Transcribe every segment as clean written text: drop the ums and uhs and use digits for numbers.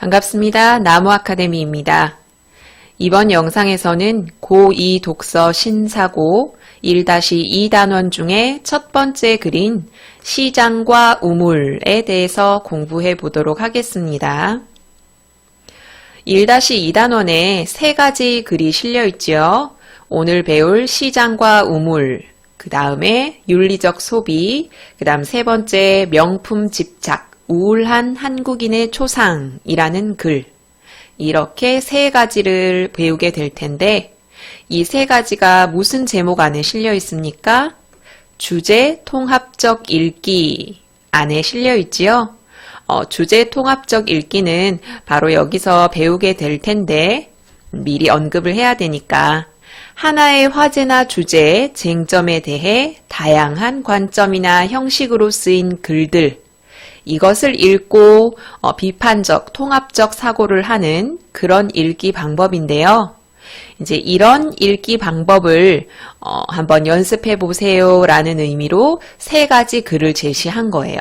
반갑습니다. 나무아카데미입니다. 이번 영상에서는 고2 독서 신사고 1-2단원 중에 첫 번째 글인 시장과 우물에 대해서 공부해 보도록 하겠습니다. 1-2단원에 세 가지 글이 실려 있지요. 오늘 배울 시장과 우물, 그 다음에 윤리적 소비, 그 다음 세 번째 명품 집착, 우울한 한국인의 초상이라는 글. 이렇게 세 가지를 배우게 될 텐데 이 세 가지가 무슨 제목 안에 실려 있습니까? 주제 통합적 읽기 안에 실려 있지요. 주제 통합적 읽기는 바로 여기서 배우게 될 텐데 미리 언급을 해야 되니까 하나의 화제나 주제, 쟁점에 대해 다양한 관점이나 형식으로 쓰인 글들, 이것을 읽고 비판적, 통합적 사고를 하는 그런 읽기 방법인데요. 이제 이런 읽기 방법을 한번 연습해 보세요 라는 의미로 세 가지 글을 제시한 거예요.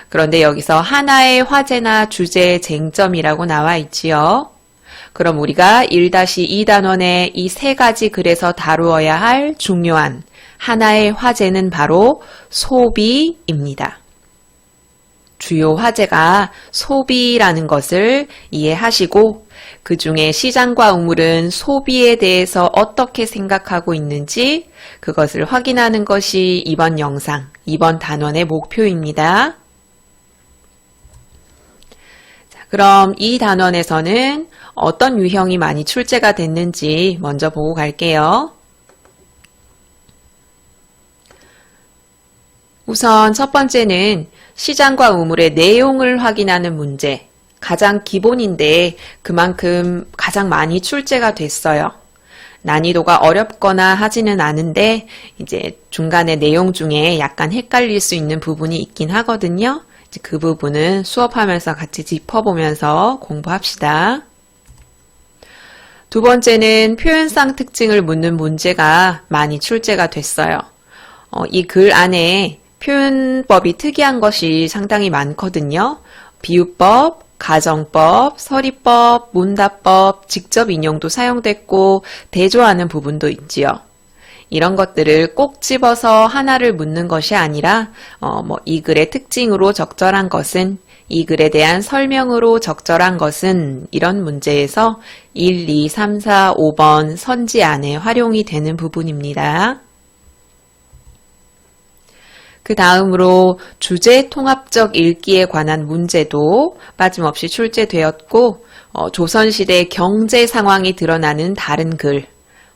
그런데 여기서 하나의 화제나 주제, 쟁점이라고 나와 있지요. 그럼 우리가 1-2단원의 이 세 가지 글에서 다루어야 할 중요한 하나의 화제는 바로 소비입니다. 주요 화제가 소비라는 것을 이해하시고 그 중에 시장과 우물은 소비에 대해서 어떻게 생각하고 있는지 그것을 확인하는 것이 이번 영상, 이번 단원의 목표입니다. 자, 그럼 이 단원에서는 어떤 유형이 많이 출제가 됐는지 먼저 보고 갈게요. 우선 첫 번째는 시장과 우물의 내용을 확인하는 문제. 가장 기본인데 그만큼 가장 많이 출제가 됐어요. 난이도가 어렵거나 하지는 않은데 이제 중간에 내용 중에 약간 헷갈릴 수 있는 부분이 있긴 하거든요. 이제 그 부분은 수업하면서 같이 짚어보면서 공부합시다. 두 번째는 표현상 특징을 묻는 문제가 많이 출제가 됐어요. 이 글 안에 표현법이 특이한 것이 상당히 많거든요. 비유법, 가정법, 서리법, 문답법, 직접 인용도 사용됐고 대조하는 부분도 있지요. 이런 것들을 꼭 집어서 하나를 묻는 것이 아니라 이 글의 특징으로 적절한 것은, 이 글에 대한 설명으로 적절한 것은 이런 문제에서 1, 2, 3, 4, 5번 선지 안에 활용이 되는 부분입니다. 그 다음으로 주제 통합적 읽기에 관한 문제도 빠짐없이 출제되었고 조선시대 경제 상황이 드러나는 다른 글,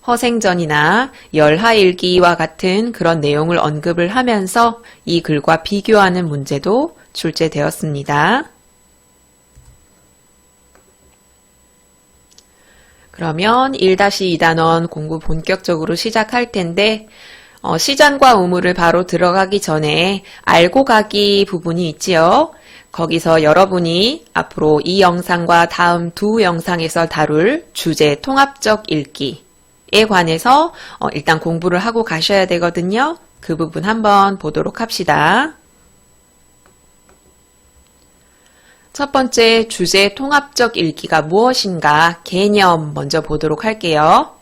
허생전이나 열하일기와 같은 그런 내용을 언급을 하면서 이 글과 비교하는 문제도 출제되었습니다. 그러면 1-2단원 공부 본격적으로 시작할 텐데 시장과 우물을 바로 들어가기 전에 알고 가기 부분이 있지요. 거기서 여러분이 앞으로 이 영상과 다음 두 영상에서 다룰 주제 통합적 읽기에 관해서 일단 공부를 하고 가셔야 되거든요. 그 부분 한번 보도록 합시다. 첫 번째 주제 통합적 읽기가 무엇인가 개념 먼저 보도록 할게요.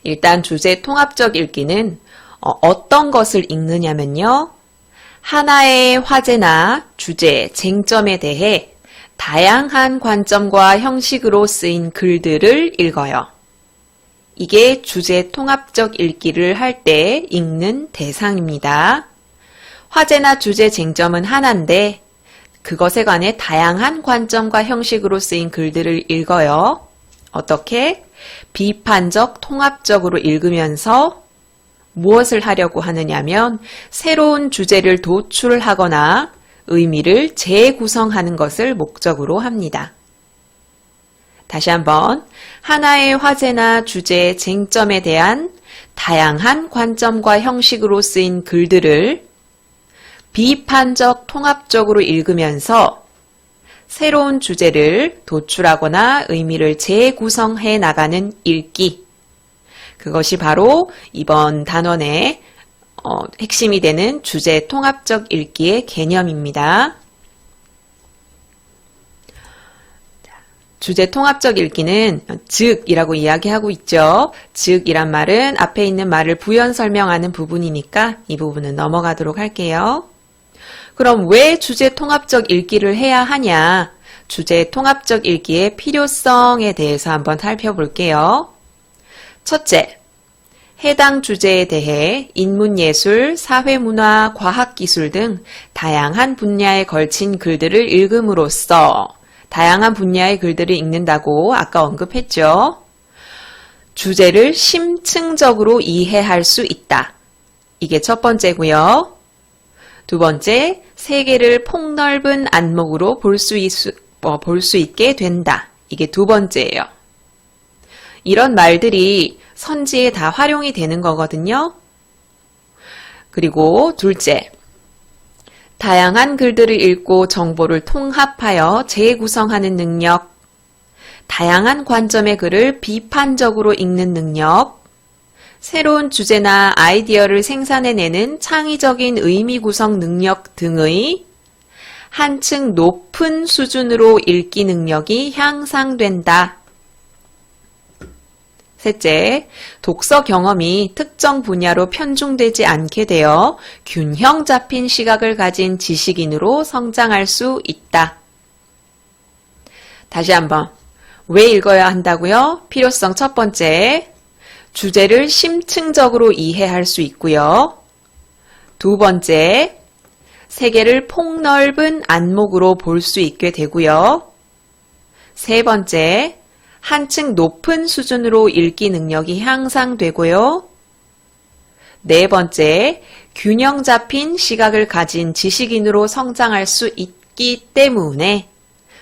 일단 주제 통합적 읽기는 어떤 것을 읽느냐면요. 하나의 화제나 주제, 쟁점에 대해 다양한 관점과 형식으로 쓰인 글들을 읽어요. 이게 주제 통합적 읽기를 할 때 읽는 대상입니다. 화제나 주제, 쟁점은 하나인데 그것에 관해 다양한 관점과 형식으로 쓰인 글들을 읽어요. 어떻게? 비판적, 통합적으로 읽으면서 무엇을 하려고 하느냐면 새로운 주제를 도출하거나 의미를 재구성하는 것을 목적으로 합니다. 다시 한번 하나의 화제나 주제, 쟁점에 대한 다양한 관점과 형식으로 쓰인 글들을 비판적, 통합적으로 읽으면서 새로운 주제를 도출하거나 의미를 재구성해 나가는 읽기. 그것이 바로 이번 단원의 핵심이 되는 주제 통합적 읽기의 개념입니다. 주제 통합적 읽기는 즉이라고 이야기하고 있죠. 즉이란 말은 앞에 있는 말을 부연 설명하는 부분이니까 이 부분은 넘어가도록 할게요. 그럼 왜 주제 통합적 읽기를 해야 하냐? 주제 통합적 읽기의 필요성에 대해서 한번 살펴볼게요. 첫째, 해당 주제에 대해 인문예술, 사회문화, 과학기술 등 다양한 분야에 걸친 글들을 읽음으로써 다양한 분야의 글들을 읽는다고 아까 언급했죠. 주제를 심층적으로 이해할 수 있다. 이게 첫 번째고요. 두 번째, 세계를 폭넓은 안목으로 볼 수 있게 된다. 이게 두 번째예요. 이런 말들이 선지에 다 활용이 되는 거거든요. 그리고 둘째, 다양한 글들을 읽고 정보를 통합하여 재구성하는 능력, 다양한 관점의 글을 비판적으로 읽는 능력, 새로운 주제나 아이디어를 생산해내는 창의적인 의미 구성 능력 등의 한층 높은 수준으로 읽기 능력이 향상된다. 셋째, 독서 경험이 특정 분야로 편중되지 않게 되어 균형 잡힌 시각을 가진 지식인으로 성장할 수 있다. 다시 한번, 왜 읽어야 한다고요? 필요성 첫 번째, 주제를 심층적으로 이해할 수 있고요. 두 번째, 세계를 폭넓은 안목으로 볼 수 있게 되고요. 세 번째, 한층 높은 수준으로 읽기 능력이 향상되고요. 네 번째, 균형 잡힌 시각을 가진 지식인으로 성장할 수 있기 때문에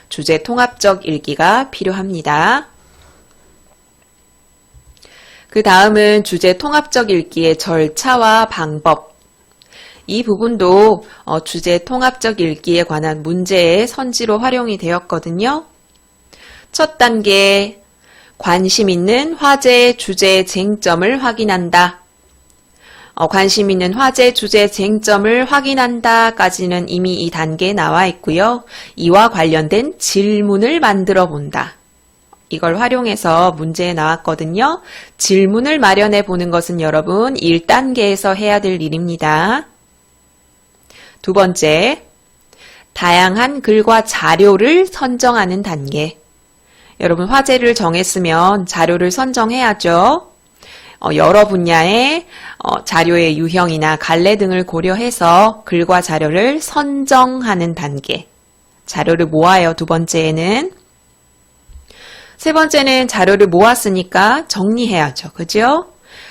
주제 통합적 읽기가 필요합니다. 그 다음은 주제 통합적 읽기의 절차와 방법. 이 부분도 주제 통합적 읽기에 관한 문제의 선지로 활용이 되었거든요. 첫 단계, 관심 있는 화제, 주제, 쟁점을 확인한다. 관심 있는 화제, 주제, 쟁점을 확인한다까지는 이미 이 단계에 나와 있고요. 이와 관련된 질문을 만들어 본다. 이걸 활용해서 문제에 나왔거든요. 질문을 마련해 보는 것은 여러분 1단계에서 해야 될 일입니다. 두 번째, 다양한 글과 자료를 선정하는 단계. 여러분 화제를 정했으면 자료를 선정해야죠. 여러 분야의 자료의 유형이나 갈래 등을 고려해서 글과 자료를 선정하는 단계. 자료를 모아요. 두 번째에는. 세 번째는 자료를 모았으니까 정리해야죠. 그죠?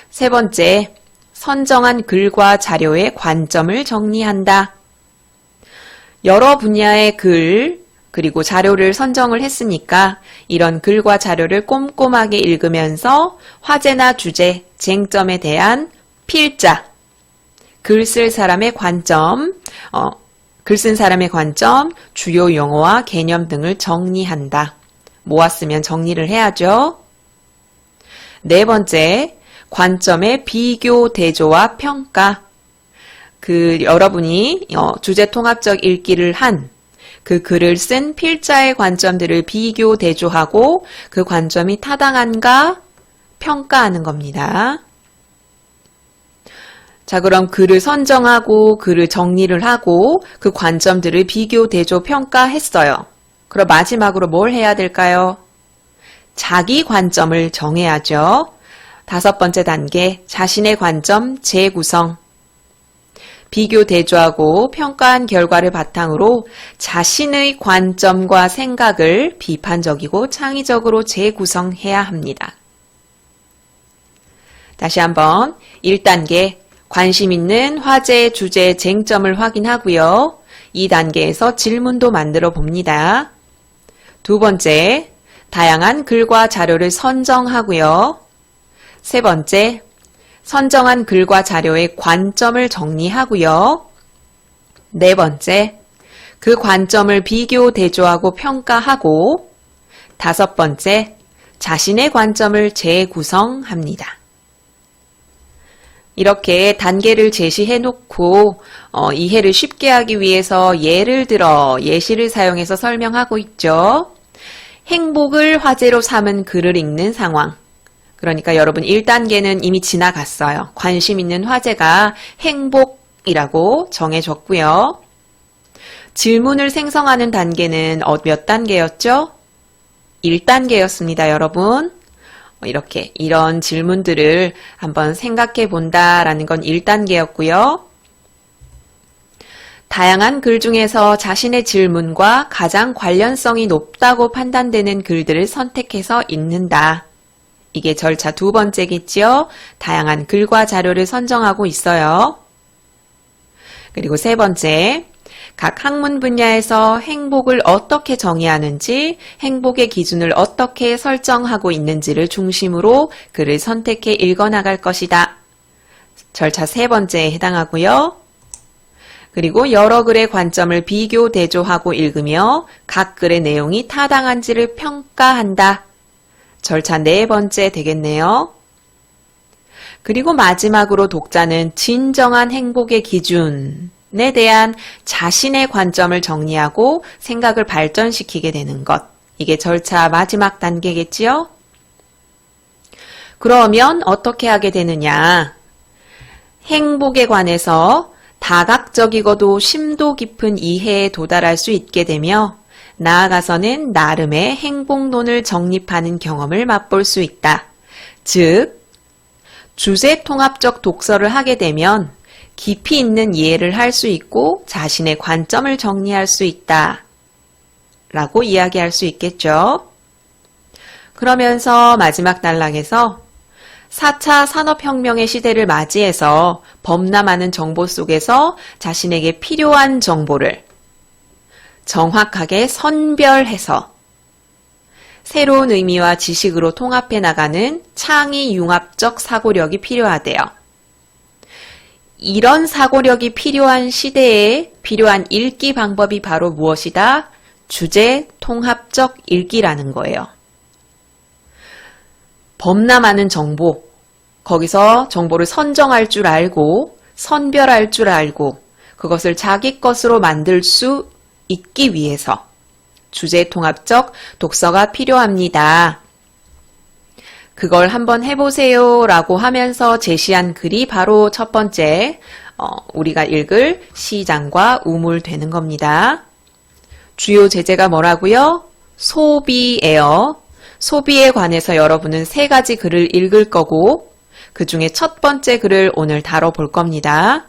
세 번째, 선정한 글과 자료의 관점을 정리한다. 여러 분야의 글, 그리고 자료를 선정을 했으니까 이런 글과 자료를 꼼꼼하게 읽으면서 화제나 주제, 쟁점에 대한 필자, 글 쓸 사람의 관점, 글 쓴 사람의 관점, 주요 용어와 개념 등을 정리한다. 모았으면 정리를 해야죠. 네 번째, 관점의 비교, 대조와 평가. 여러분이 주제 통합적 읽기를 한 그 글을 쓴 필자의 관점들을 비교, 대조하고 그 관점이 타당한가 평가하는 겁니다. 자, 그럼 글을 선정하고 글을 정리를 하고 그 관점들을 비교, 대조, 평가했어요. 그럼 마지막으로 뭘 해야 될까요? 자기 관점을 정해야죠. 다섯 번째 단계, 자신의 관점 재구성. 비교, 대조하고 평가한 결과를 바탕으로 자신의 관점과 생각을 비판적이고 창의적으로 재구성해야 합니다. 다시 한번 1단계, 관심 있는 화제, 주제, 쟁점을 확인하고요. 2단계에서 질문도 만들어 봅니다. 두 번째, 다양한 글과 자료를 선정하고요. 세 번째, 선정한 글과 자료의 관점을 정리하고요. 네 번째, 그 관점을 비교, 대조하고 평가하고 다섯 번째, 자신의 관점을 재구성합니다. 이렇게 단계를 제시해 놓고 이해를 쉽게 하기 위해서 예를 들어 예시를 사용해서 설명하고 있죠. 행복을 화제로 삼은 글을 읽는 상황. 그러니까 여러분 1단계는 이미 지나갔어요. 관심 있는 화제가 행복이라고 정해졌고요. 질문을 생성하는 단계는 몇 단계였죠? 1단계였습니다, 여러분. 이렇게 이런 질문들을 한번 생각해 본다라는 건 1단계였고요. 다양한 글 중에서 자신의 질문과 가장 관련성이 높다고 판단되는 글들을 선택해서 읽는다. 이게 절차 2번째겠지요. 다양한 글과 자료를 선정하고 있어요. 그리고 3번째, 각 학문 분야에서 행복을 어떻게 정의하는지, 행복의 기준을 어떻게 설정하고 있는지를 중심으로 글을 선택해 읽어나갈 것이다. 절차 3번째에 해당하고요. 그리고 여러 글의 관점을 비교, 대조하고 읽으며 각 글의 내용이 타당한지를 평가한다. 절차 4번째 되겠네요. 그리고 마지막으로 독자는 진정한 행복의 기준에 대한 자신의 관점을 정리하고 생각을 발전시키게 되는 것. 이게 절차 마지막 단계겠지요? 그러면 어떻게 하게 되느냐? 행복에 관해서 다각적이고도 심도 깊은 이해에 도달할 수 있게 되며 나아가서는 나름의 행복론을 정립하는 경험을 맛볼 수 있다. 즉, 주제 통합적 독서를 하게 되면 깊이 있는 이해를 할 수 있고 자신의 관점을 정리할 수 있다. 라고 이야기할 수 있겠죠. 그러면서 마지막 단락에서 4차 산업혁명의 시대를 맞이해서 범람하는 정보 속에서 자신에게 필요한 정보를 정확하게 선별해서 새로운 의미와 지식으로 통합해 나가는 창의 융합적 사고력이 필요하대요. 이런 사고력이 필요한 시대에 필요한 읽기 방법이 바로 무엇이다? 주제 통합적 읽기라는 거예요. 범람하는 정보, 거기서 정보를 선정할 줄 알고 선별할 줄 알고 그것을 자기 것으로 만들 수 있기 위해서 주제 통합적 독서가 필요합니다. 그걸 한번 해보세요 라고 하면서 제시한 글이 바로 첫 번째 우리가 읽을 시장과 우물 되는 겁니다. 주요 제재가 뭐라고요? 소비예요. 소비에 관해서 여러분은 3가지 글을 읽을 거고 그 중에 첫 번째 글을 오늘 다뤄볼 겁니다.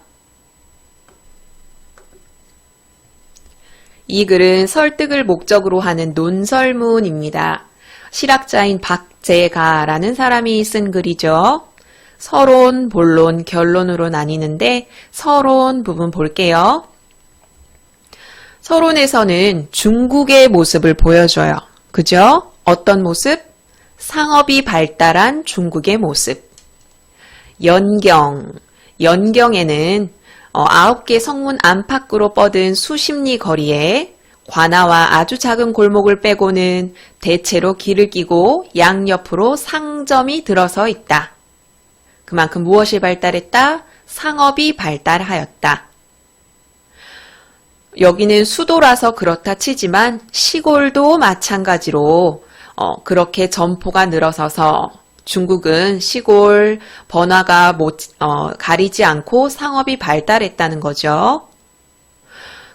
이 글은 설득을 목적으로 하는 논설문입니다. 실학자인 박재가라는 사람이 쓴 글이죠. 서론, 본론, 결론으로 나뉘는데 서론 부분 볼게요. 서론에서는 중국의 모습을 보여줘요. 그죠? 어떤 모습? 상업이 발달한 중국의 모습. 연경에는 9개 성문 안팎으로 뻗은 수십리 거리에 관아와 아주 작은 골목을 빼고는 대체로 길을 끼고 양옆으로 상점이 들어서 있다. 그만큼 무엇이 발달했다? 상업이 발달하였다. 여기는 수도라서 그렇다 치지만 시골도 마찬가지로 그렇게 점포가 늘어서서 중국은 시골 번화가 가리지 않고 상업이 발달했다는 거죠.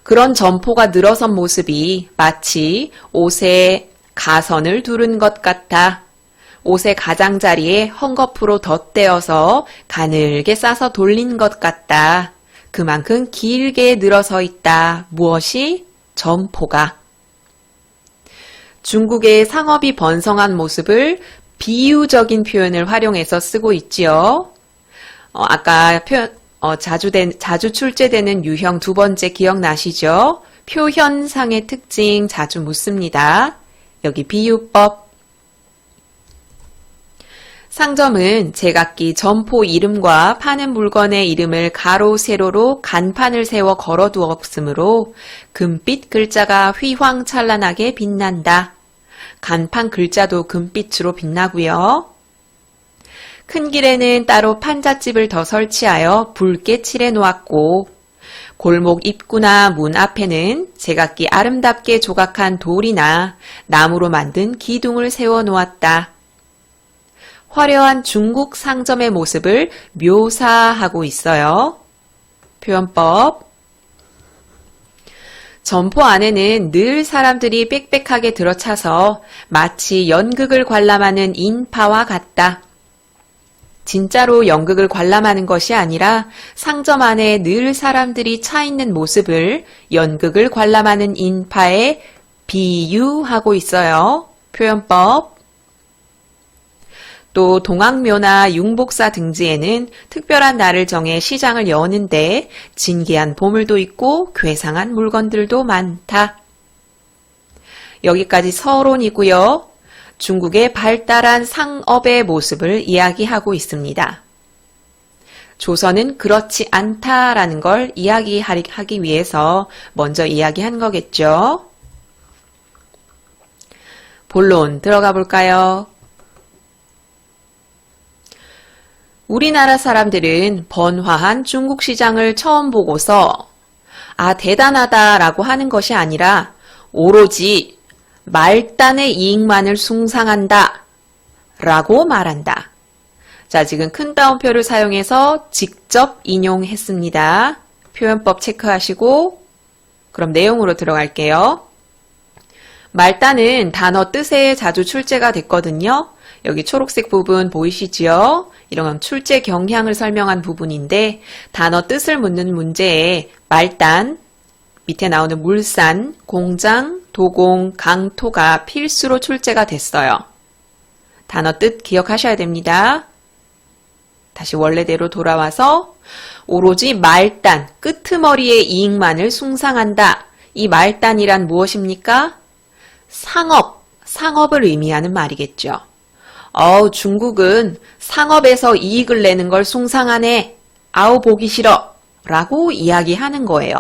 그런 점포가 늘어선 모습이 마치 옷에 가선을 두른 것 같아 옷의 가장자리에 헝겊으로 덧대어서 가늘게 싸서 돌린 것 같다. 그만큼 길게 늘어서 있다. 무엇이? 점포가. 중국의 상업이 번성한 모습을 비유적인 표현을 활용해서 쓰고 있지요. 아까 자주 출제되는 유형 2번째 기억나시죠? 표현상의 특징 자주 묻습니다. 여기 비유법. 상점은 제각기 점포 이름과 파는 물건의 이름을 가로 세로로 간판을 세워 걸어두었으므로 금빛 글자가 휘황찬란하게 빛난다. 간판 글자도 금빛으로 빛나고요. 큰 길에는 따로 판잣집을 더 설치하여 붉게 칠해 놓았고 골목 입구나 문 앞에는 제각기 아름답게 조각한 돌이나 나무로 만든 기둥을 세워 놓았다. 화려한 중국 상점의 모습을 묘사하고 있어요. 표현법. 점포 안에는 늘 사람들이 빽빽하게 들어차서 마치 연극을 관람하는 인파와 같다. 진짜로 연극을 관람하는 것이 아니라 상점 안에 늘 사람들이 차 있는 모습을 연극을 관람하는 인파에 비유하고 있어요. 표현법. 또 동학묘나 융복사 등지에는 특별한 날을 정해 시장을 여는데 진귀한 보물도 있고 괴상한 물건들도 많다. 여기까지 서론이고요. 중국의 발달한 상업의 모습을 이야기하고 있습니다. 조선은 그렇지 않다라는 걸 이야기하기 위해서 먼저 이야기한 거겠죠. 본론 들어가 볼까요? 우리나라 사람들은 번화한 중국 시장을 처음 보고서 대단하다라고 하는 것이 아니라 오로지 말단의 이익만을 숭상한다 라고 말한다. 자, 지금 큰 따옴표를 사용해서 직접 인용했습니다. 표현법 체크하시고 그럼 내용으로 들어갈게요. 말단은 단어 뜻에 자주 출제가 됐거든요. 여기 초록색 부분 보이시지요? 이런 건 출제 경향을 설명한 부분인데 단어 뜻을 묻는 문제에 말단, 밑에 나오는 물산, 공장, 도공, 강토가 필수로 출제가 됐어요. 단어 뜻 기억하셔야 됩니다. 다시 원래대로 돌아와서 오로지 말단, 끄트머리의 이익만을 숭상한다. 이 말단이란 무엇입니까? 상업을 의미하는 말이겠죠. 중국은 상업에서 이익을 내는 걸 숭상하네. 보기 싫어. 라고 이야기하는 거예요.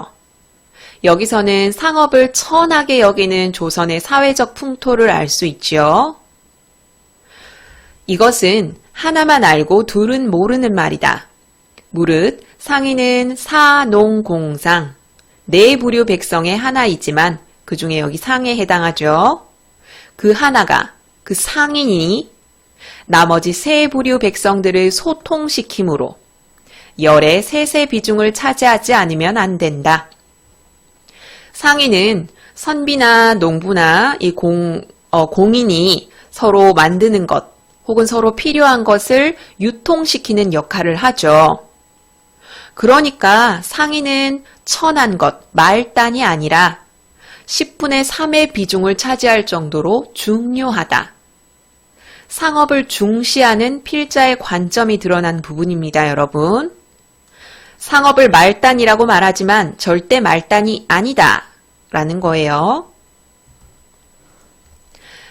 여기서는 상업을 천하게 여기는 조선의 사회적 풍토를 알 수 있죠. 이것은 하나만 알고 둘은 모르는 말이다. 무릇 상인은 사농공상, 네 부류 백성의 하나이지만 그 중에 여기 상에 해당하죠. 그 하나가, 그 상인이 나머지 세 부류 백성들을 소통시키므로 열의 세세 비중을 차지하지 않으면 안 된다. 상인은 선비나 농부나 이 공인이 서로 만드는 것 혹은 서로 필요한 것을 유통시키는 역할을 하죠. 그러니까 상인은 천한 것, 말단이 아니라 10분의 3의 비중을 차지할 정도로 중요하다. 상업을 중시하는 필자의 관점이 드러난 부분입니다, 여러분. 상업을 말단이라고 말하지만 절대 말단이 아니다 라는 거예요.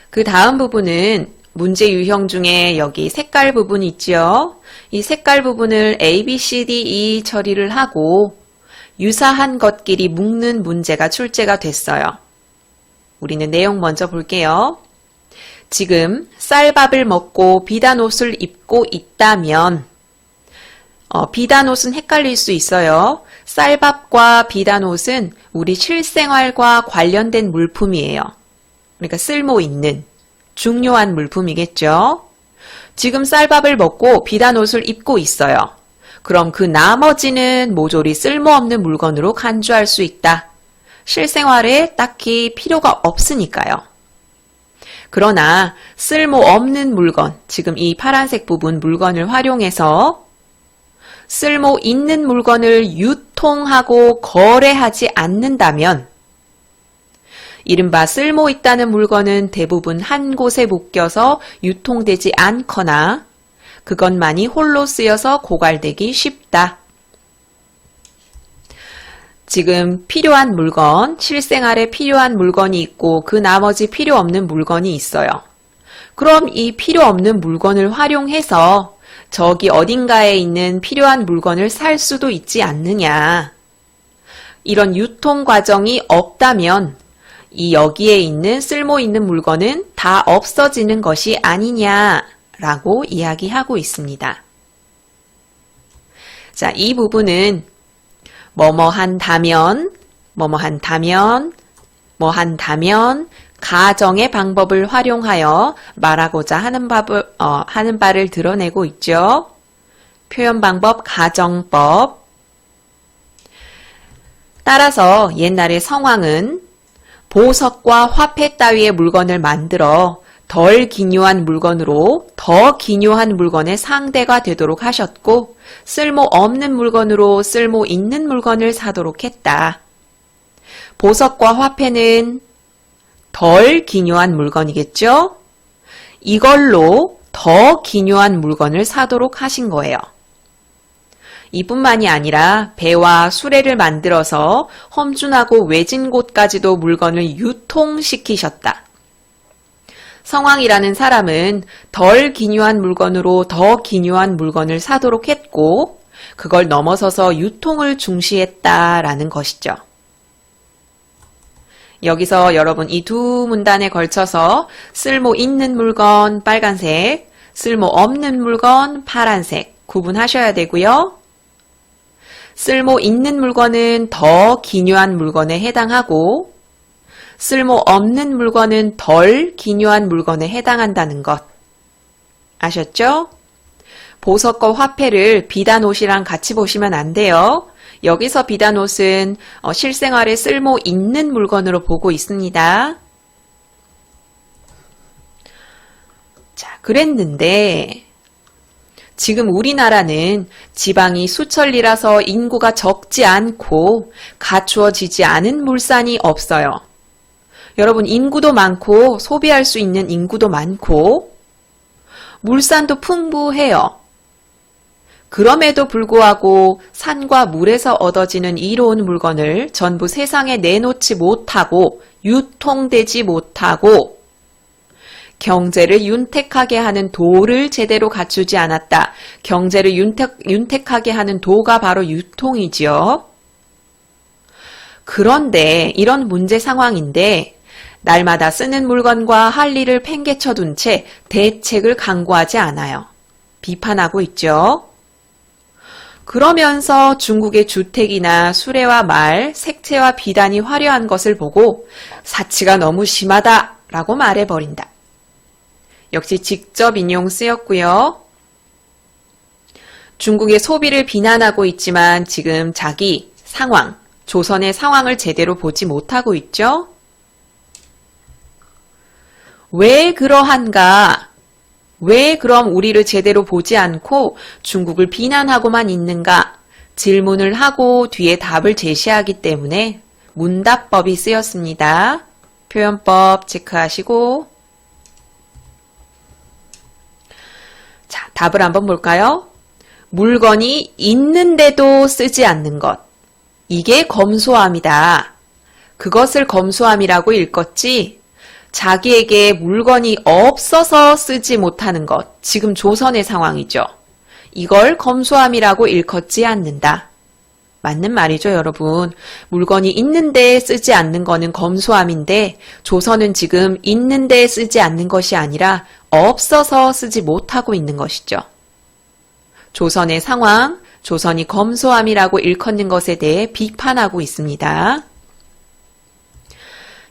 그 다음 부분은 문제 유형 중에 여기 색깔 부분이 있죠. 이 색깔 부분을 A, B, C, D, E 처리를 하고 유사한 것끼리 묶는 문제가 출제가 됐어요. 우리는 내용 먼저 볼게요. 지금 쌀밥을 먹고 비단 옷을 입고 있다면 비단 옷은 헷갈릴 수 있어요. 쌀밥과 비단 옷은 우리 실생활과 관련된 물품이에요. 그러니까 쓸모 있는 중요한 물품이겠죠. 지금 쌀밥을 먹고 비단 옷을 입고 있어요. 그럼 그 나머지는 모조리 쓸모없는 물건으로 간주할 수 있다. 실생활에 딱히 필요가 없으니까요. 그러나 쓸모없는 물건, 지금 이 파란색 부분 물건을 활용해서 쓸모 있는 물건을 유통하고 거래하지 않는다면 이른바 쓸모 있다는 물건은 대부분 한 곳에 묶여서 유통되지 않거나 그것만이 홀로 쓰여서 고갈되기 쉽다. 지금 필요한 물건, 실생활에 필요한 물건이 있고 그 나머지 필요 없는 물건이 있어요. 그럼 이 필요 없는 물건을 활용해서 저기 어딘가에 있는 필요한 물건을 살 수도 있지 않느냐. 이런 유통 과정이 없다면 이 여기에 있는 쓸모 있는 물건은 다 없어지는 것이 아니냐라고 이야기하고 있습니다. 자, 이 부분은 뭐뭐 한다면, 뭐뭐 한다면, 뭐 한다면, 가정의 방법을 활용하여 말하고자 하는 바를 드러내고 있죠. 표현 방법, 가정법. 따라서 옛날의 성왕은 보석과 화폐 따위의 물건을 만들어 덜 기묘한 물건으로 더 기묘한 물건의 상대가 되도록 하셨고, 쓸모없는 물건으로 쓸모 있는 물건을 사도록 했다. 보석과 화폐는 덜 기묘한 물건이겠죠? 이걸로 더 기묘한 물건을 사도록 하신 거예요. 이뿐만이 아니라 배와 수레를 만들어서 험준하고 외진 곳까지도 물건을 유통시키셨다. 성왕이라는 사람은 덜 기묘한 물건으로 더 기묘한 물건을 사도록 했고, 그걸 넘어서서 유통을 중시했다라는 것이죠. 여기서 여러분 이 두 문단에 걸쳐서 쓸모 있는 물건 빨간색, 쓸모 없는 물건 파란색 구분하셔야 되고요. 쓸모 있는 물건은 더 기묘한 물건에 해당하고, 쓸모 없는 물건은 덜 기묘한 물건에 해당한다는 것. 아셨죠? 보석과 화폐를 비단 옷이랑 같이 보시면 안 돼요. 여기서 비단 옷은 실생활에 쓸모 있는 물건으로 보고 있습니다. 자, 그랬는데 지금 우리나라는 지방이 수천리라서 인구가 적지 않고 갖추어지지 않은 물산이 없어요. 여러분, 인구도 많고 소비할 수 있는 인구도 많고 물산도 풍부해요. 그럼에도 불구하고 산과 물에서 얻어지는 이로운 물건을 전부 세상에 내놓지 못하고 유통되지 못하고 경제를 윤택하게 하는 도를 제대로 갖추지 않았다. 경제를 윤택하게 하는 도가 바로 유통이지요. 그런데 이런 문제 상황인데 날마다 쓰는 물건과 할 일을 팽개쳐둔 채 대책을 강구하지 않아요. 비판하고 있죠. 그러면서 중국의 주택이나 수레와 말, 색채와 비단이 화려한 것을 보고 사치가 너무 심하다라고 말해버린다. 역시 직접 인용 쓰였고요. 중국의 소비를 비난하고 있지만 지금 자기 상황, 조선의 상황을 제대로 보지 못하고 있죠. 왜 그러한가? 왜 그럼 우리를 제대로 보지 않고 중국을 비난하고만 있는가? 질문을 하고 뒤에 답을 제시하기 때문에 문답법이 쓰였습니다. 표현법 체크하시고. 자, 답을 한번 볼까요? 물건이 있는데도 쓰지 않는 것. 이게 검소함이다. 그것을 검소함이라고 읽었지. 자기에게 물건이 없어서 쓰지 못하는 것. 지금 조선의 상황이죠. 이걸 검소함이라고 일컫지 않는다. 맞는 말이죠, 여러분. 물건이 있는데 쓰지 않는 거는 검소함인데 조선은 지금 있는데 쓰지 않는 것이 아니라 없어서 쓰지 못하고 있는 것이죠. 조선의 상황, 조선이 검소함이라고 일컫는 것에 대해 비판하고 있습니다.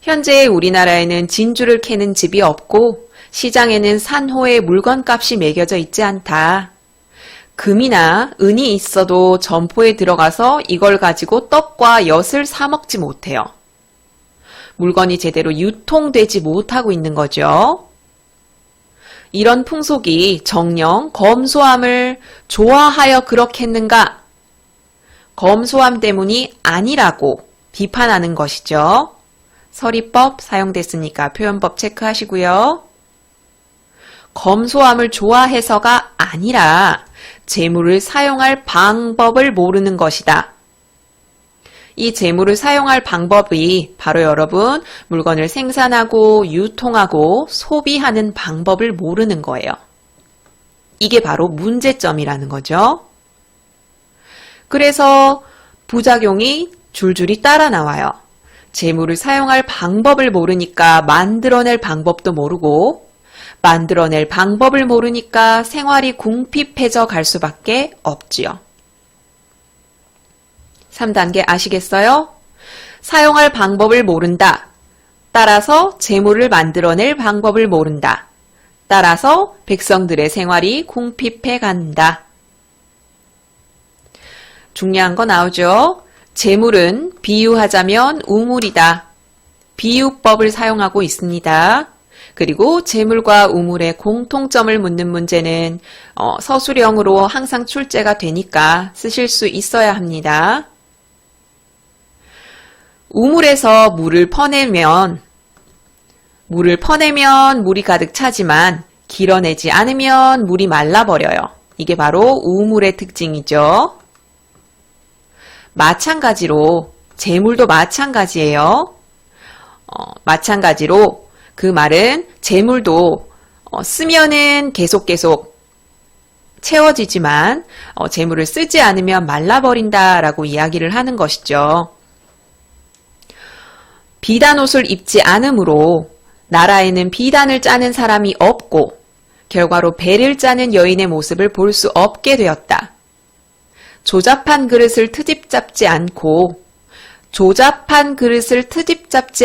현재 우리나라에는 진주를 캐는 집이 없고 시장에는 산호의 물건값이 매겨져 있지 않다. 금이나 은이 있어도 점포에 들어가서 이걸 가지고 떡과 엿을 사 먹지 못해요. 물건이 제대로 유통되지 못하고 있는 거죠. 이런 풍속이 정녕 검소함을 좋아하여 그렇겠는가? 검소함 때문이 아니라고 비판하는 것이죠. 서리법 사용됐으니까 표현법 체크하시고요. 검소함을 좋아해서가 아니라 재물을 사용할 방법을 모르는 것이다. 이 재물을 사용할 방법이 바로 여러분 물건을 생산하고 유통하고 소비하는 방법을 모르는 거예요. 이게 바로 문제점이라는 거죠. 그래서 부작용이 줄줄이 따라 나와요. 재물을 사용할 방법을 모르니까 만들어낼 방법도 모르고 만들어낼 방법을 모르니까 생활이 궁핍해져 갈 수밖에 없지요. 3단계 아시겠어요? 사용할 방법을 모른다. 따라서 재물을 만들어낼 방법을 모른다. 따라서 백성들의 생활이 궁핍해 간다. 중요한 거 나오죠? 재물은 비유하자면 우물이다. 비유법을 사용하고 있습니다. 그리고 재물과 우물의 공통점을 묻는 문제는 서술형으로 항상 출제가 되니까 쓰실 수 있어야 합니다. 우물에서 물을 퍼내면 물이 가득 차지만 길어내지 않으면 물이 말라버려요. 이게 바로 우물의 특징이죠. 마찬가지로 재물도 마찬가지예요. 마찬가지로 그 말은 재물도 쓰면은 계속 채워지지만 재물을 쓰지 않으면 말라버린다라고 이야기를 하는 것이죠. 비단 옷을 입지 않으므로 나라에는 비단을 짜는 사람이 없고 결과로 배를 짜는 여인의 모습을 볼 수 없게 되었다. 조잡한 그릇을 트집 잡지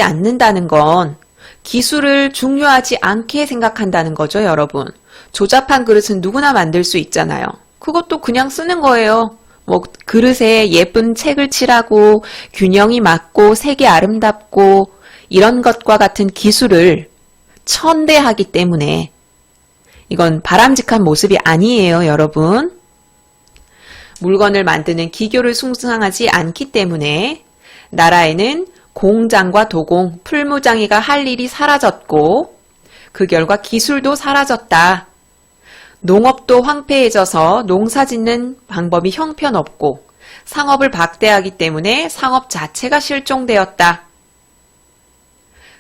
않는다는 건 기술을 중요하지 않게 생각한다는 거죠, 여러분. 조잡한 그릇은 누구나 만들 수 있잖아요. 그것도 그냥 쓰는 거예요. 그릇에 예쁜 책을 칠하고 균형이 맞고 색이 아름답고 이런 것과 같은 기술을 천대하기 때문에 이건 바람직한 모습이 아니에요, 여러분. 물건을 만드는 기교를 숭상하지 않기 때문에 나라에는 공장과 도공, 풀무장이가 할 일이 사라졌고 그 결과 기술도 사라졌다. 농업도 황폐해져서 농사 짓는 방법이 형편없고 상업을 박대하기 때문에 상업 자체가 실종되었다.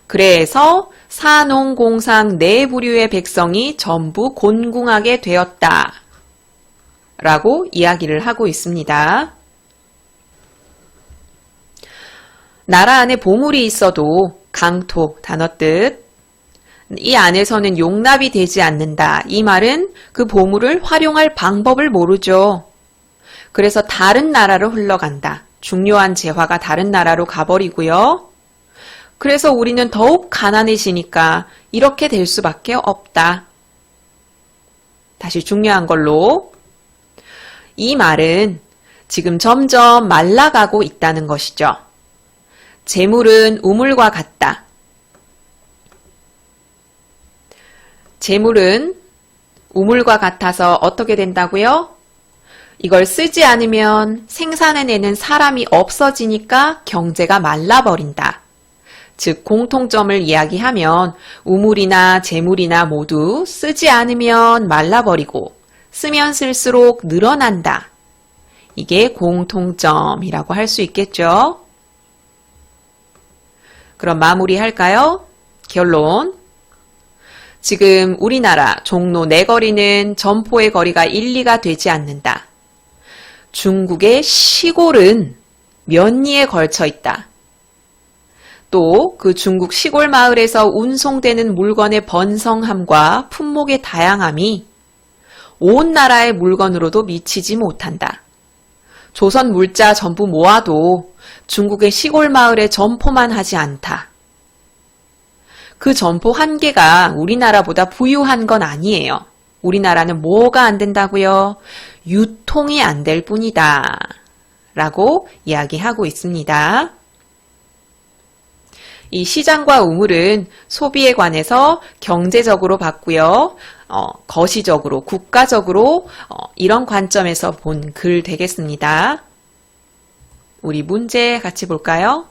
그래서 사농공상 네 부류의 백성이 전부 곤궁하게 되었다. 라고 이야기를 하고 있습니다. 나라 안에 보물이 있어도 강토, 단어 뜻. 이 안에서는 용납이 되지 않는다. 이 말은 그 보물을 활용할 방법을 모르죠. 그래서 다른 나라로 흘러간다. 중요한 재화가 다른 나라로 가버리고요. 그래서 우리는 더욱 가난해지니까 이렇게 될 수밖에 없다. 다시 중요한 걸로. 이 말은 지금 점점 말라가고 있다는 것이죠. 재물은 우물과 같다. 재물은 우물과 같아서 어떻게 된다고요? 이걸 쓰지 않으면 생산해내는 사람이 없어지니까 경제가 말라버린다. 즉 공통점을 이야기하면 우물이나 재물이나 모두 쓰지 않으면 말라버리고 쓰면 쓸수록 늘어난다. 이게 공통점이라고 할 수 있겠죠. 그럼 마무리할까요? 결론. 지금 우리나라 종로 내거리는 점포의 거리가 1, 2가 되지 않는다. 중국의 시골은 몇 리에 걸쳐 있다. 또 그 중국 시골 마을에서 운송되는 물건의 번성함과 품목의 다양함이 온 나라의 물건으로도 미치지 못한다. 조선 물자 전부 모아도 중국의 시골 마을의 점포만 하지 않다. 그 점포 한 개가 우리나라보다 부유한 건 아니에요. 우리나라는 뭐가 안 된다고요? 유통이 안 될 뿐이다. 라고 이야기하고 있습니다. 이 시장과 우물은 소비에 관해서 경제적으로 봤고요. 거시적으로, 국가적으로 이런 관점에서 본 글 되겠습니다. 우리 문제 같이 볼까요?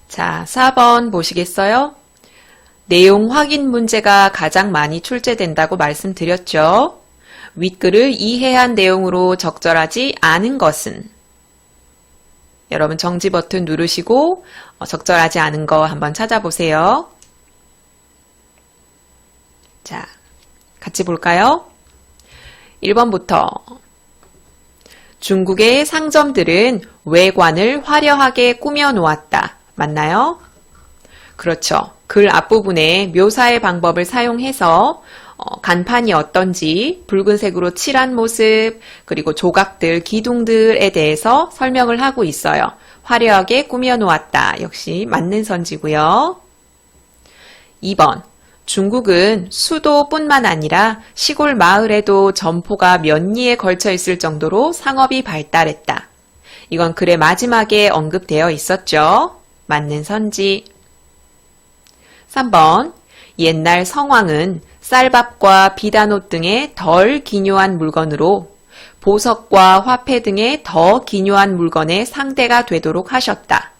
자, 4번 보시겠어요? 내용 확인 문제가 가장 많이 출제된다고 말씀드렸죠. 윗글을 이해한 내용으로 적절하지 않은 것은? 여러분 정지 버튼 누르시고 적절하지 않은 거 한번 찾아보세요. 자, 같이 볼까요? 1번부터 중국의 상점들은 외관을 화려하게 꾸며 놓았다. 맞나요? 그렇죠. 글 앞부분에 묘사의 방법을 사용해서 간판이 어떤지, 붉은색으로 칠한 모습, 그리고 조각들, 기둥들에 대해서 설명을 하고 있어요. 화려하게 꾸며 놓았다. 역시 맞는 선지고요. 2번. 중국은 수도뿐만 아니라 시골 마을에도 점포가 몇 리에 걸쳐 있을 정도로 상업이 발달했다. 이건 글의 마지막에 언급되어 있었죠. 맞는 선지. 3번. 옛날 성왕은 쌀밥과 비단옷 등의 덜 기묘한 물건으로 보석과 화폐 등의 더 기묘한 물건의 상대가 되도록 하셨다.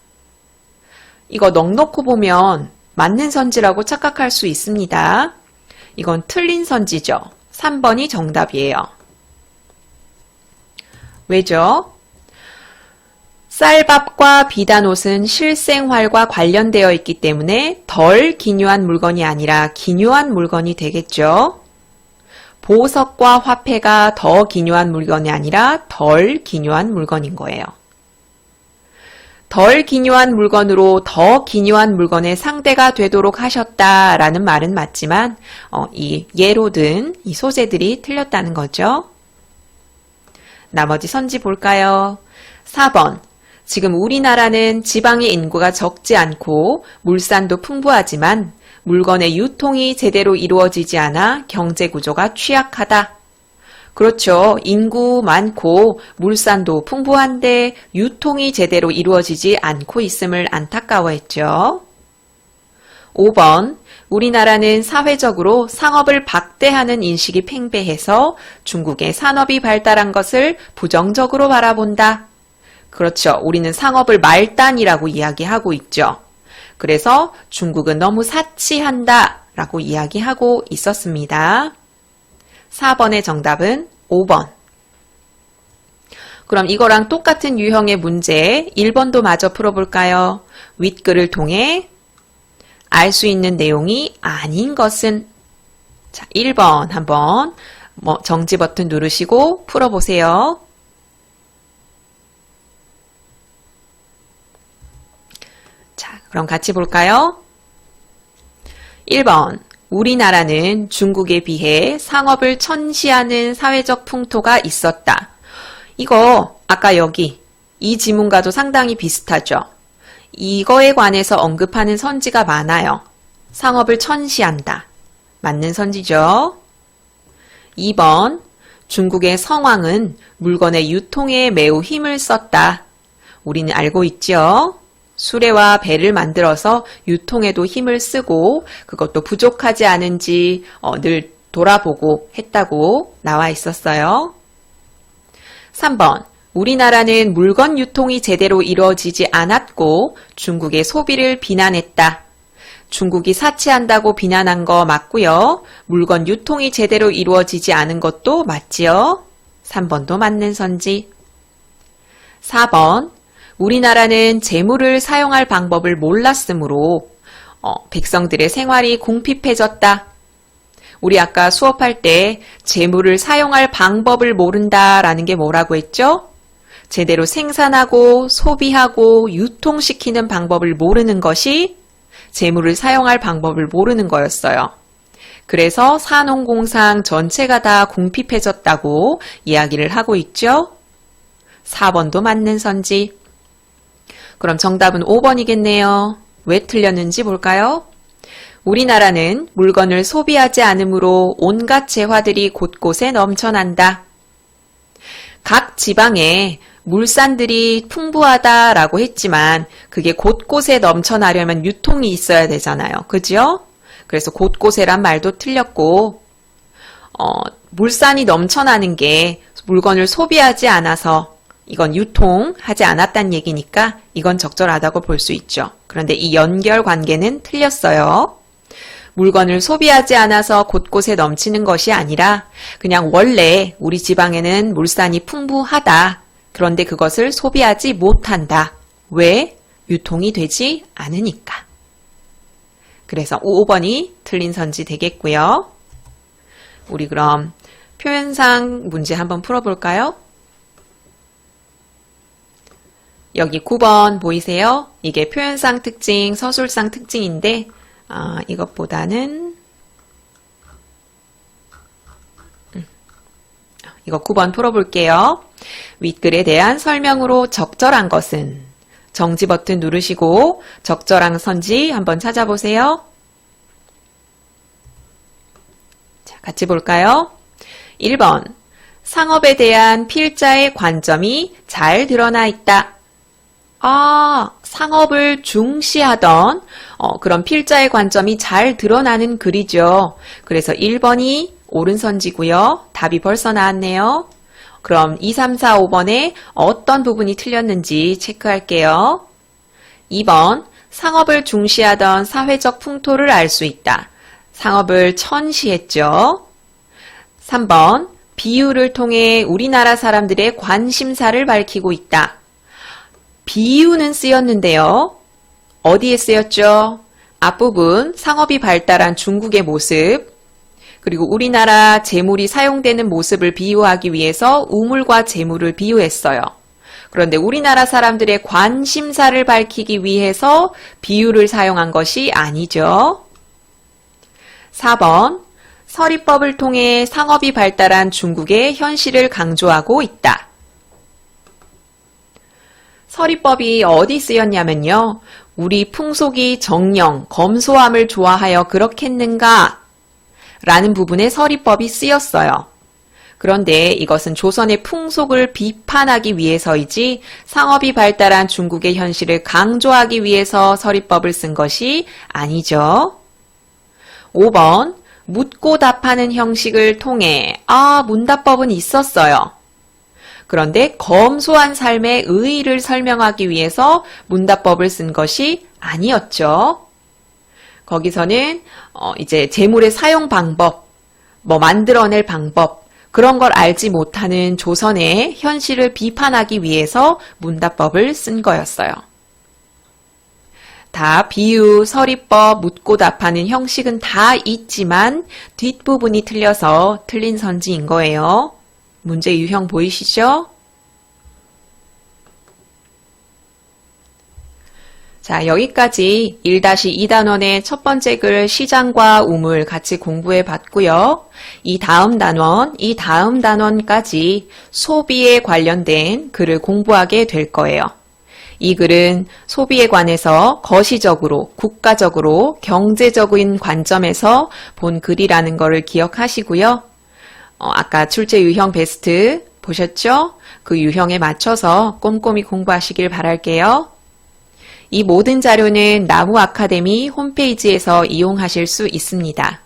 이거 넉넉히 보면 맞는 선지라고 착각할 수 있습니다. 이건 틀린 선지죠. 3번이 정답이에요. 왜죠? 쌀밥과 비단옷은 실생활과 관련되어 있기 때문에 덜 기묘한 물건이 아니라 기묘한 물건이 되겠죠. 보석과 화폐가 더 기묘한 물건이 아니라 덜 기묘한 물건인 거예요. 덜 기묘한 물건으로 더 기묘한 물건의 상대가 되도록 하셨다라는 말은 맞지만 이 예로 든 이 소재들이 틀렸다는 거죠. 나머지 선지 볼까요? 4번. 지금 우리나라는 지방의 인구가 적지 않고 물산도 풍부하지만 물건의 유통이 제대로 이루어지지 않아 경제 구조가 취약하다. 그렇죠. 인구 많고 물산도 풍부한데 유통이 제대로 이루어지지 않고 있음을 안타까워했죠. 5번. 우리나라는 사회적으로 상업을 박대하는 인식이 팽배해서 중국의 산업이 발달한 것을 부정적으로 바라본다. 그렇죠. 우리는 상업을 말단이라고 이야기하고 있죠. 그래서 중국은 너무 사치한다 라고 이야기하고 있었습니다. 4번의 정답은 5번. 그럼 이거랑 똑같은 유형의 문제 1번도 마저 풀어볼까요? 윗글을 통해 알 수 있는 내용이 아닌 것은 자, 1번 한번 정지 버튼 누르시고 풀어보세요. 자, 그럼 같이 볼까요? 1번. 우리나라는 중국에 비해 상업을 천시하는 사회적 풍토가 있었다. 이거 아까 여기 이 지문과도 상당히 비슷하죠. 이거에 관해서 언급하는 선지가 많아요. 상업을 천시한다. 맞는 선지죠. 2번. 중국의 성왕은 물건의 유통에 매우 힘을 썼다. 우리는 알고 있죠. 수레와 배를 만들어서 유통에도 힘을 쓰고 그것도 부족하지 않은지 늘 돌아보고 했다고 나와 있었어요. 3번. 우리나라는 물건 유통이 제대로 이루어지지 않았고 중국의 소비를 비난했다. 중국이 사치한다고 비난한 거 맞고요. 물건 유통이 제대로 이루어지지 않은 것도 맞지요. 3번도 맞는 선지. 4번. 우리나라는 재물을 사용할 방법을 몰랐으므로 백성들의 생활이 궁핍해졌다. 우리 아까 수업할 때 재물을 사용할 방법을 모른다라는 게 뭐라고 했죠? 제대로 생산하고 소비하고 유통시키는 방법을 모르는 것이 재물을 사용할 방법을 모르는 거였어요. 그래서 산업공상 전체가 다 궁핍해졌다고 이야기를 하고 있죠. 4번도 맞는 선지. 그럼 정답은 5번이겠네요. 왜 틀렸는지 볼까요? 우리나라는 물건을 소비하지 않으므로 온갖 재화들이 곳곳에 넘쳐난다. 각 지방에 물산들이 풍부하다라고 했지만 그게 곳곳에 넘쳐나려면 유통이 있어야 되잖아요. 그죠? 그래서 곳곳에란 말도 틀렸고 물산이 넘쳐나는 게 물건을 소비하지 않아서 이건 유통하지 않았다는 얘기니까 이건 적절하다고 볼 수 있죠. 그런데 이 연결 관계는 틀렸어요. 물건을 소비하지 않아서 곳곳에 넘치는 것이 아니라 그냥 원래 우리 지방에는 물산이 풍부하다. 그런데 그것을 소비하지 못한다. 왜? 유통이 되지 않으니까. 그래서 5번이 틀린 선지 되겠고요. 우리 그럼 표현상 문제 한번 풀어볼까요? 여기 9번 보이세요? 이게 표현상 특징, 서술상 특징인데 이것보다는 이거 9번 풀어볼게요. 윗글에 대한 설명으로 적절한 것은 정지 버튼 누르시고 적절한 선지 한번 찾아보세요. 자, 같이 볼까요? 1번 상업에 대한 필자의 관점이 잘 드러나 있다. 상업을 중시하던 그런 필자의 관점이 잘 드러나는 글이죠. 그래서 1번이 옳은 선지고요. 답이 벌써 나왔네요. 그럼 2, 3, 4, 5번에 어떤 부분이 틀렸는지 체크할게요. 2번, 상업을 중시하던 사회적 풍토를 알 수 있다. 상업을 천시했죠. 3번, 비유를 통해 우리나라 사람들의 관심사를 밝히고 있다. 비유는 쓰였는데요. 어디에 쓰였죠? 앞부분, 상업이 발달한 중국의 모습, 그리고 우리나라 재물이 사용되는 모습을 비유하기 위해서 우물과 재물을 비유했어요. 그런데 우리나라 사람들의 관심사를 밝히기 위해서 비유를 사용한 것이 아니죠. 4번, 서리법을 통해 상업이 발달한 중국의 현실을 강조하고 있다. 서리법이 어디 쓰였냐면요. 우리 풍속이 정령, 검소함을 좋아하여 그렇겠는가? 라는 부분에 서리법이 쓰였어요. 그런데 이것은 조선의 풍속을 비판하기 위해서이지 상업이 발달한 중국의 현실을 강조하기 위해서 서리법을 쓴 것이 아니죠. 5번, 묻고 답하는 형식을 통해 문답법은 있었어요. 그런데 검소한 삶의 의의를 설명하기 위해서 문답법을 쓴 것이 아니었죠. 거기서는 이제 재물의 사용 방법, 만들어낼 방법, 그런 걸 알지 못하는 조선의 현실을 비판하기 위해서 문답법을 쓴 거였어요. 다 비유, 서리법, 묻고 답하는 형식은 다 있지만 뒷부분이 틀려서 틀린 선지인 거예요. 문제 유형 보이시죠? 자, 여기까지 1-2단원의 첫 번째 글 시장과 우물 같이 공부해 봤고요. 이 다음 단원까지 소비에 관련된 글을 공부하게 될 거예요. 이 글은 소비에 관해서 거시적으로, 국가적으로, 경제적인 관점에서 본 글이라는 것을 기억하시고요. 아까 출제 유형 베스트 보셨죠? 그 유형에 맞춰서 꼼꼼히 공부하시길 바랄게요. 이 모든 자료는 나무 아카데미 홈페이지에서 이용하실 수 있습니다.